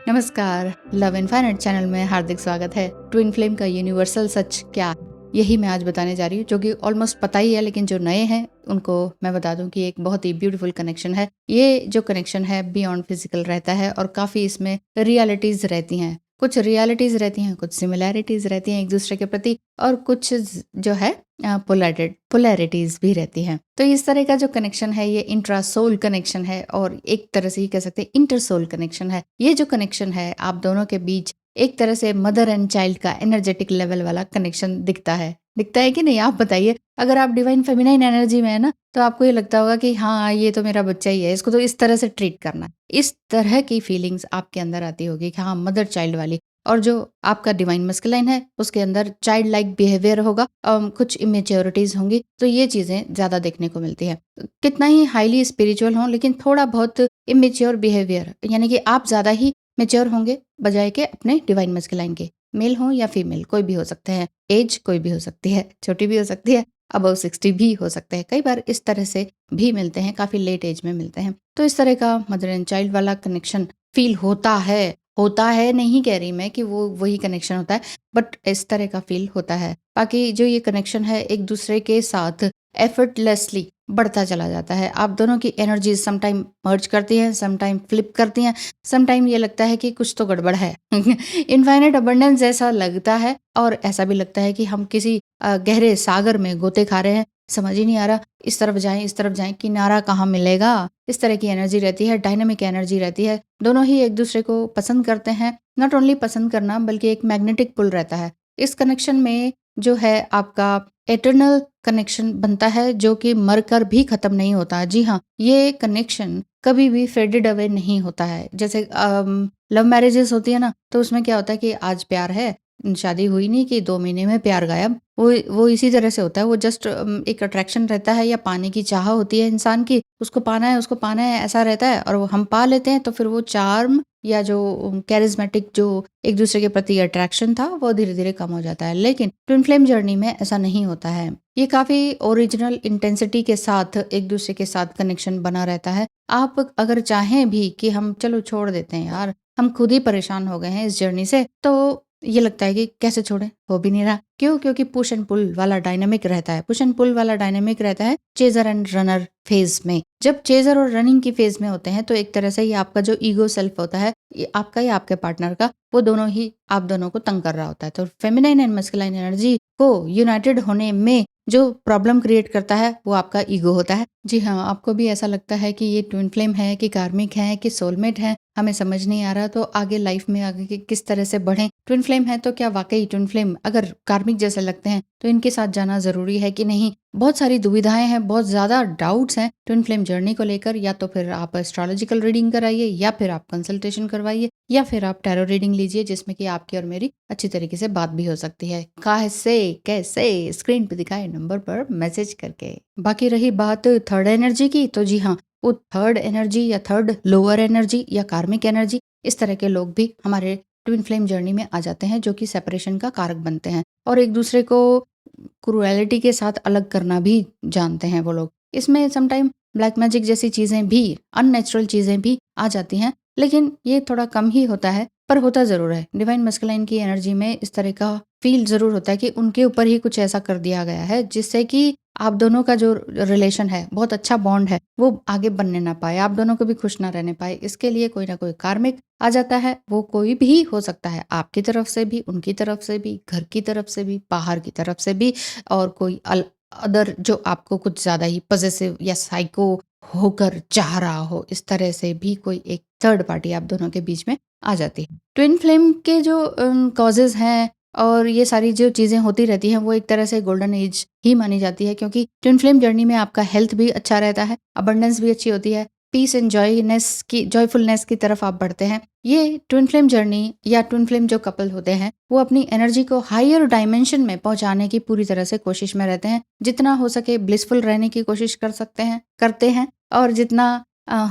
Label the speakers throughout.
Speaker 1: नमस्कार, love infinite channel में हार्दिक स्वागत है। ट्विन फ्लेम का यूनिवर्सल सच क्या है, यही मैं आज बताने जा रही हूँ, जो कि ऑलमोस्ट पता ही है, लेकिन जो नए हैं उनको मैं बता दूं कि एक बहुत ही ब्यूटीफुल कनेक्शन है। ये जो कनेक्शन है बियॉन्ड फिजिकल रहता है और काफ़ी इसमें रियलिटीज़ रहती हैं। कुछ रियलिटीज़ रहती हैं, कुछ सिमिलैरिटीज़ रहती हैं एक दूसरे के प्रति, और कुछ जो है पोलैरिटीज़ भी रहती हैं। तो इस तरह का जो कनेक्शन है ये इंट्रा सोल कनेक्शन है, और एक तरह से ही कह सकते हैं इंटर सोल कनेक्शन है। ये जो कनेक्शन है आप दोनों के बीच एक तरह से मदर एंड चाइल्ड का एनर्जेटिक लेवल वाला कनेक्शन दिखता है कि नहीं? आप बताइए। अगर आप डिवाइन फेमिनाइन एनर्जी में है ना, तो आपको ये लगता होगा कि हाँ, ये तो मेरा बच्चा ही है, इसको तो इस तरह से ट्रीट करना है। इस तरह की फीलिंग्स आपके अंदर आती होगी कि हाँ, मदर चाइल्ड वाली। और जो आपका डिवाइन मस्कुलाइन है उसके अंदर चाइल्ड लाइक बिहेवियर होगा, कुछ इमेच्योरिटीज होंगी। तो ये चीजें ज्यादा देखने को मिलती है। कितना ही हाईली स्पिरिचुअल हो, लेकिन थोड़ा बहुत इमेच्योर बिहेवियर, यानी कि आप ज्यादा ही मेच्योर होंगे बजाय के अपने डिवाइन मस्कुलाइन के। मेल हो या फीमेल, कोई भी हो सकते हैं। एज कोई भी हो सकती है, छोटी भी हो सकती है, अबव 60 भी हो सकते हैं। कई बार इस तरह से भी मिलते हैं, काफी लेट एज में मिलते हैं। तो इस तरह का मदर एंड चाइल्ड वाला कनेक्शन फील होता है नहीं कह रही मैं कि वो वही कनेक्शन होता है, बट इस तरह का फील होता है। बाकी जो ये कनेक्शन है एक दूसरे के साथ एफर्टलेसली बढ़ता चला जाता है। आप दोनों की एनर्जीज समटाइम मर्ज करती हैं, समटाइम फ्लिप करती हैं, समटाइम ये लगता है कि कुछ तो गड़बड़ है। इनफाइनाइट अबंडेंस जैसा लगता है, और ऐसा भी लगता है कि हम किसी गहरे सागर में गोते खा रहे हैं, समझ ही नहीं आ रहा इस तरफ जाएं, किनारा कहाँ मिलेगा। इस तरह की एनर्जी रहती है, डायनामिक एनर्जी रहती है। दोनों ही एक दूसरे को पसंद करते हैं। नॉट ओनली पसंद करना, बल्कि एक मैग्नेटिक पुल रहता है इस कनेक्शन में। जो है आपका एटर्नल कनेक्शन बनता है, जो कि मरकर भी खत्म नहीं होता। जी हाँ, ये कनेक्शन कभी भी फेडेड अवे नहीं होता है। जैसे लव मैरिजेस होती है ना, तो उसमें क्या होता है कि आज प्यार है, शादी हुई नहीं कि 2 महीने में प्यार गायब। वो इसी तरह से होता है। वो जस्ट एक अट्रैक्शन रहता है, या पाने की चाह होती है इंसान की, उसको पाना है ऐसा रहता है, और वो हम पा लेते हैं, तो फिर वो चार्म या जो कैरिज्मेटिक जो एक दूसरे के प्रति अट्रैक्शन था वो धीरे धीरे कम हो जाता है। लेकिन ट्विन फ्लेम जर्नी में ऐसा नहीं होता है। ये काफी ओरिजिनल इंटेंसिटी के साथ एक दूसरे के साथ कनेक्शन बना रहता है। आप अगर चाहें भी कि हम चलो छोड़ देते हैं यार, हम खुद ही परेशान हो गए हैं इस जर्नी से, तो ये लगता है कि कैसे छोड़े, हो भी नहीं रहा। क्यों? क्योंकि पुश एंड पुल वाला डायनेमिक रहता है। पुश एंड पुल वाला डायनेमिक रहता है चेजर एंड रनर फेज में। जब चेजर और रनिंग की फेज में होते हैं, तो एक तरह से ये आपका जो ईगो सेल्फ होता है, ये आपका या आपके पार्टनर का, वो दोनों ही आप दोनों को तंग कर रहा होता है। तो फेमिनाइन एंड मस्कुलाइन एनर्जी को यूनाइटेड होने में जो प्रॉब्लम क्रिएट करता है वो आपका ईगो होता है। जी हाँ, आपको भी ऐसा लगता है कि ये ट्विन फ्लेम है कि कार्मिक है कि सोलमेट है, हमें समझ नहीं आ रहा। तो आगे लाइफ में आगे किस तरह से बढ़े। ट्विन फ्लेम है तो क्या वाकई ट्विन फ्लेम अगर कार्मिक जैसे लगते हैं तो इनके साथ जाना जरूरी है कि नहीं? बहुत सारी दुविधाएं हैं, बहुत ज्यादा डाउट्स हैं ट्विन फ्लेम जर्नी को लेकर। या तो फिर आप एस्ट्रोलॉजिकल रीडिंग कराइए, या फिर आप कंसल्टेशन करवाइए, या फिर आप टैरो रीडिंग लीजिए, जिसमें कि आपकी और मेरी अच्छी तरीके से बात भी हो सकती है। कैसे कैसे स्क्रीन पे दिखाए नंबर पर मैसेज करके। बाकी रही बात थर्ड एनर्जी की, तो जी हाँ, वो थर्ड एनर्जी या थर्ड लोअर एनर्जी या कार्मिक एनर्जी, इस तरह के लोग भी हमारे ट्विन फ्लेम जर्नी में आ जाते हैं, जो कि सेपरेशन का कारक बनते हैं और एक दूसरे को क्रूएलिटी के साथ अलग करना भी जानते हैं वो लोग। इसमें समटाइम ब्लैक मैजिक जैसी चीजें भी, अननेचुरल चीजें भी आ जाती हैं, लेकिन ये थोड़ा कम ही होता है, पर होता जरूर है। डिवाइन मस्कुलाइन की एनर्जी में इस तरह का फील जरूर होता है कि उनके ऊपर ही कुछ ऐसा कर दिया गया है जिससे कि आप दोनों का जो रिलेशन है, बहुत अच्छा बॉन्ड है, वो आगे बनने ना पाए, आप दोनों को भी खुश ना रहने पाए। इसके लिए कोई ना कोई कार्मिक आ जाता है। वो कोई भी हो सकता है, आपकी तरफ से भी, उनकी तरफ से भी, घर की तरफ से भी, बाहर की तरफ से भी, और कोई अदर जो आपको कुछ ज्यादा ही पॉसेसिव या साइको होकर चाह रहा हो, इस तरह से भी कोई एक थर्ड पार्टी आप दोनों के बीच में आ जाती है। ट्विन फ्लेम के जो कॉजेज हैं और ये सारी जो चीजें होती रहती हैं, वो एक तरह से गोल्डन एज ही मानी जाती है, क्योंकि ट्विन फ्लेम जर्नी में आपका हेल्थ भी अच्छा रहता है, अबंडेंस भी अच्छी होती है, पीस एंड जॉयफुलनेस की तरफ आप बढ़ते हैं। ये ट्विन फ्लेम जर्नी या ट्विन फ्लेम जो कपल होते हैं, वो अपनी एनर्जी को हायर डायमेंशन में पहुंचाने की पूरी तरह से कोशिश में रहते हैं। जितना हो सके ब्लिसफुल रहने की कोशिश करते हैं, और जितना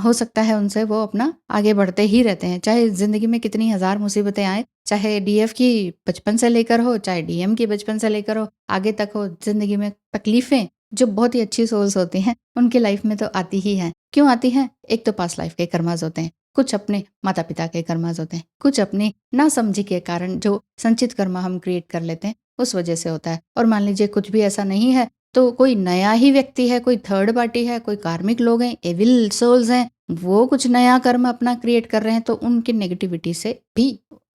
Speaker 1: हो सकता है उनसे वो अपना आगे बढ़ते ही रहते हैं। चाहे जिंदगी में कितनी हजार मुसीबतें आए, चाहे डीएफ की बचपन से लेकर हो, चाहे डीएम की बचपन से लेकर हो, आगे तक हो, जिंदगी में तकलीफें जो बहुत ही अच्छी सोल्स होती हैं उनकी लाइफ में तो आती ही हैं। क्यों आती हैं? एक तो पास्ट लाइफ के कर्मास होते हैं, कुछ अपने माता-पिता के कर्माज़ होते हैं, कुछ अपनी नासमझी के कारण जो संचित कर्मा हम क्रिएट कर लेते हैं, उस वजह से होता है। और मान लीजिए कुछ भी ऐसा नहीं है, तो कोई नया ही व्यक्ति है, कोई थर्ड पार्टी है, कोई कार्मिक लोग हैं, एविल सोल्स हैं, वो कुछ नया कर्म अपना क्रिएट कर रहे हैं, तो उनकी नेगेटिविटी से भी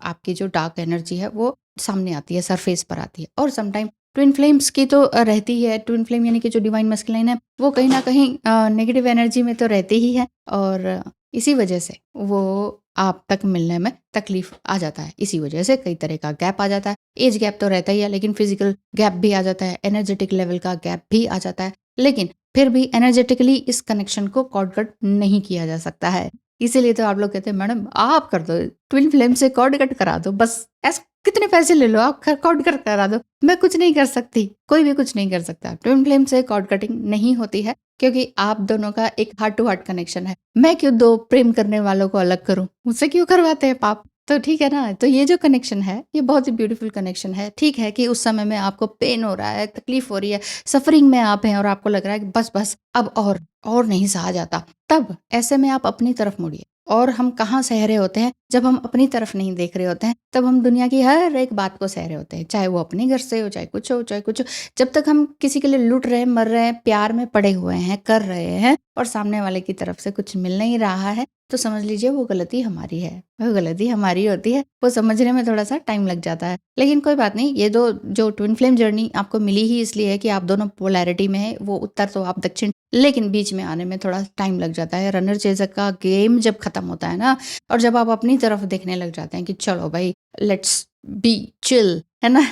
Speaker 1: आपकी जो डार्क एनर्जी है वो सामने आती है, सरफेस पर आती है। और समटाइम ट्विन फ्लेम्स की तो रहती ही है। ट्विन फ्लेम यानी कि जो डिवाइन मस्कुलिन है, वो कहीं न कहीं नेगेटिव एनर्जी में तो रहते ही है, और इसी वजह से वो आप तक मिलने में तकलीफ आ जाता है। इसी वजह से कई तरह का गैप आ जाता है। एज गैप तो रहता ही है, लेकिन फिजिकल गैप भी आ जाता है, एनर्जेटिक लेवल का गैप भी आ जाता है। लेकिन फिर भी एनर्जेटिकली इस कनेक्शन को कॉर्ड कट नहीं किया जा सकता है। इसीलिए तो आप लोग कहते हैं मैडम आप कर दो, ट्विन फ्लेम से कॉर्ड कट करा दो, बस ऐसा कितने पैसे ले लो, आप कॉर्ड कट करा दो। मैं कुछ नहीं कर सकती, कोई भी कुछ नहीं कर सकता। ट्विन फ्लेम से कॉर्ड कटिंग नहीं होती है, क्योंकि आप दोनों का एक हार्ट टू हार्ट कनेक्शन है। मैं क्यों दो प्रेम करने वालों को अलग करूं, मुझसे क्यों करवाते हैं पाप। तो ठीक है ना। तो ये जो कनेक्शन है, ये बहुत ही ब्यूटीफुल कनेक्शन है। ठीक है कि उस समय में आपको पेन हो रहा है, तकलीफ हो रही है, सफरिंग में आप हैं, और आपको लग रहा है कि बस बस अब और नहीं सहा जाता। तब ऐसे में आप अपनी तरफ मुड़िए। और हम कहाँ सह रहे होते हैं, जब हम अपनी तरफ नहीं देख रहे होते हैं, तब हम दुनिया की हर एक बात को सह रहे होते हैं, चाहे वो अपने घर से हो, चाहे कुछ हो, चाहे कुछ हो। जब तक हम किसी के लिए लुट रहे हैं, मर रहे हैं, प्यार में पड़े हुए हैं, कर रहे हैं, और सामने वाले की तरफ से कुछ मिल नहीं रहा है, तो समझ लीजिए वो गलती हमारी है, वो गलती हमारी होती है। वो समझने में थोड़ा सा टाइम लग जाता है, लेकिन कोई बात नहीं। ये दो जो ट्विन फ्लेम जर्नी आपको मिली ही इसलिए है कि आप दोनों पोलैरिटी में है, वो उत्तर तो आप दक्षिण, लेकिन बीच में आने में थोड़ा टाइम लग जाता है। रनर चेजर का गेम जब खत्म होता है ना, और जब आप अपनी तरफ देखने लग जाते हैं कि चलो भाई लेट्स बी चिल, है ना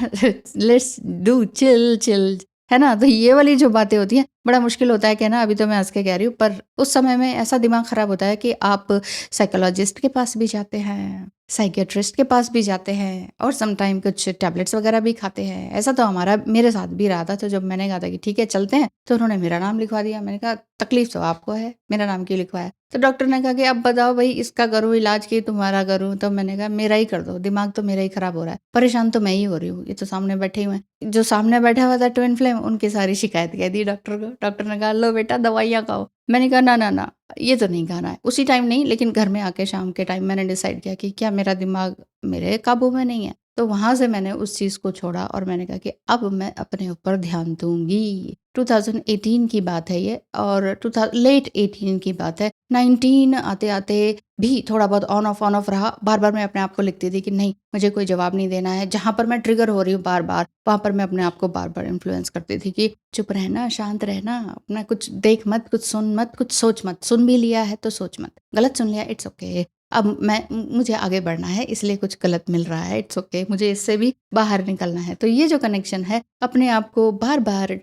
Speaker 1: लेट्स डू चिल, है ना। तो ये वाली जो बातें होती हैं, बड़ा मुश्किल होता है कहना, अभी तो मैं हंस के कह रही हूँ, पर उस समय में ऐसा दिमाग खराब होता है कि आप साइकोलॉजिस्ट के पास भी जाते हैं, साइकियाट्रिस्ट के पास भी जाते हैं, और समटाइम कुछ टैबलेट्स वगैरह भी खाते हैं। ऐसा तो मेरे साथ भी रहा था। तो जब मैंने कहा था कि ठीक है चलते हैं, तो उन्होंने मेरा नाम लिखवा दिया। मैंने कहा तकलीफ तो आपको है, मेरा नाम क्यों लिखवाया। तो डॉक्टर ने कहा कि अब बताओ भाई, इसका करूँ इलाज कि तुम्हारा करूँ। तो मैंने कहा मेरा ही कर दो, दिमाग तो मेरा ही खराब हो रहा है, परेशान तो मैं ही हो रही हूँ। ये तो सामने बैठे हुए हैं, जो सामने बैठा हुआ था ट्विन फ्लेम, उनकी सारी शिकायत कह दी डॉक्टर को। डॉक्टर ने कहा लो बेटा दवाइयाँ खाओ। मैंने कहा ना ना ना, ये तो नहीं खाना है। उसी टाइम नहीं, लेकिन घर में आके शाम के टाइम मैंने डिसाइड किया कि क्या मेरा दिमाग मेरे काबू में नहीं है। तो वहां से मैंने उस चीज को छोड़ा, और मैंने कहा कि अब मैं अपने ऊपर ध्यान दूंगी। 2018 की बात है ये, और लेट 18 की बात है। 19 आते आते भी थोड़ा बहुत ऑन ऑफ रहा। बार बार मैं अपने आप को लिखती थी कि नहीं, मुझे कोई जवाब नहीं देना है। जहां पर मैं ट्रिगर हो रही हूँ बार बार, वहां पर मैं अपने आप को बार बार इन्फ्लुएंस करती थी कि चुप रहना, शांत रहना, अपना कुछ देख मत, कुछ सुन मत, कुछ सोच मत। सुन भी लिया है तो सोच मत, गलत सुन लिया इट्स ओके। अब मुझे आगे बढ़ना है, इसलिए कुछ गलत मिल रहा है, इट्स ओके, मुझे इससे भी बाहर निकलना है। तो ये जो कनेक्शन है, अपने आप को बार बार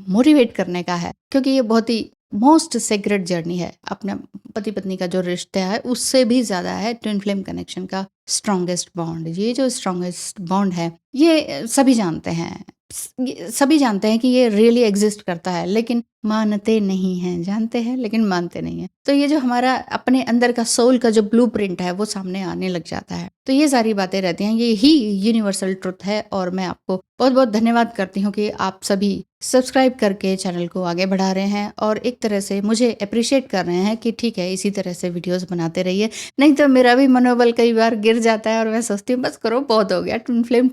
Speaker 1: मोटिवेट करने का है, क्योंकि ये बहुत ही मोस्ट सेक्रेट जर्नी है। अपने पति पत्नी का जो रिश्ता है, उससे भी ज्यादा है ट्विन फ्लेम कनेक्शन का स्ट्रॉन्गेस्ट बॉन्ड। ये जो स्ट्रॉन्गेस्ट बॉन्ड है, ये सभी जानते हैं, सभी जानते हैं कि ये रियली एग्जिस्ट करता है, लेकिन मानते नहीं हैं। जानते हैं लेकिन मानते नहीं हैं। तो ये जो हमारा अपने अंदर का सोल का जो ब्लूप्रिंट है, वो सामने आने लग जाता है। तो ये सारी बातें रहती हैं, ये ही यूनिवर्सल ट्रुथ है। और मैं आपको बहुत बहुत धन्यवाद करती हूँ कि आप सभी सब्सक्राइब करके चैनल को आगे बढ़ा रहे हैं, और एक तरह से मुझे अप्रिशिएट कर रहे हैं कि ठीक है, इसी तरह से वीडियोस बनाते रहिए। नहीं तो मेरा भी मनोबल कई बार गिर जाता है, और मैं सोचती हूँ बस करो, बहुत हो गया, ट्विन फ्लेम,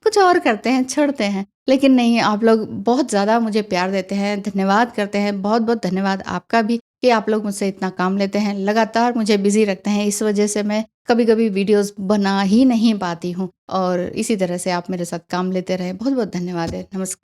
Speaker 1: कुछ और करते हैं, छोड़ते हैं। लेकिन नहीं, आप लोग बहुत ज़्यादा मुझे प्यार देते हैं, धन्यवाद करते हैं। बहुत बहुत धन्यवाद आपका भी कि आप लोग मुझसे इतना काम लेते हैं, लगातार मुझे बिजी रखते हैं। इस वजह से मैं कभी कभी वीडियोस बना ही नहीं पाती हूँ, और इसी तरह से आप मेरे साथ काम लेते रहे। बहुत बहुत धन्यवाद है। नमस्कार।